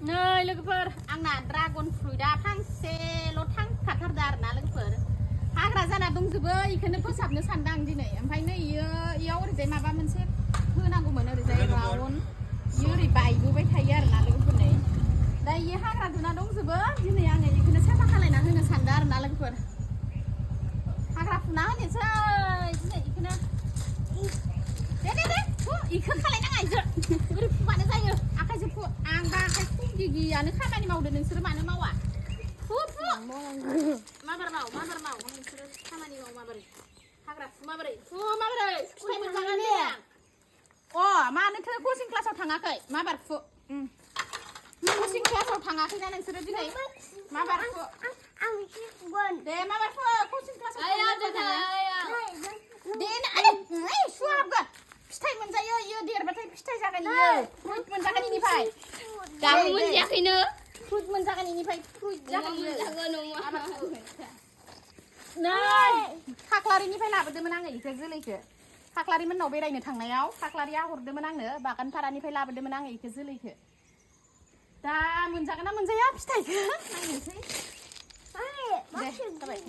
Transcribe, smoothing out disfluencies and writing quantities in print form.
नै लोगोफोर आंना ड्रागन फ्रुइटआ फांसेल' थांखाथारदो आरोना लोगोफोर हाग्रा जाना दंजोबो इखौनो फोसाबनो सानदों आं दिनै ओमफ्राय नै इयाव ओरैजाय माबा मोनसे होनांगौमोन ओरैजाय राउन्ड इयो ओरै बायबोबाय थायो आरोना लोगोफोर नै दा इयो हाग्रा दुना दंजोबो दिनै आङो इखौनो साफा खालायना होनो सानदों आरोना लोगोफोर हाग्रा फुना होनोसै दिनै इखौनो दे इखौ खालायनाङा इजो ओरै फुबानो जायो आखाइजों फु आं दा आखाइ फुगिगियानो खामानि मावदो नोंसोरो मानो मावा फु माबार माव नोंसोरो खामानि माव माबोरै हाग्रा फु माबोरै फिथाइ मोनजागोन दे अ मानोथो कचिं क्लासाव थाङाखै माबार फु कचिं क्लासाव थाङाखैना नोंसोरो दिनै माबार फु आं एसे फुगोन दे माबार फु कचिं क्लासाव दे सुवा हाबगोन फिथाइ मोनजायो इयो देरबाथाय फिथाइ जागोन इयो फ्रुइट मोनजागोन इनिफ्राय दाबो मोनजायाखैनो फ्रुइट मोनजागोन इनिफ्राय फ्रुइट जागोन इयो नै खाख्लारिनिफ्राय लाबोदोंमोन आङो इखो जोलैखो खाख्लारिमोननाव बेरायनो थांनायाव खाख्लारिया हरदोंमोन आंनो बागानपारानिफ्राय लाबोदोंमोन आङो इखो जोलैखो दा मोनजागोन ना मोनजाया फिथाइखो नायनोसै दे जाबाय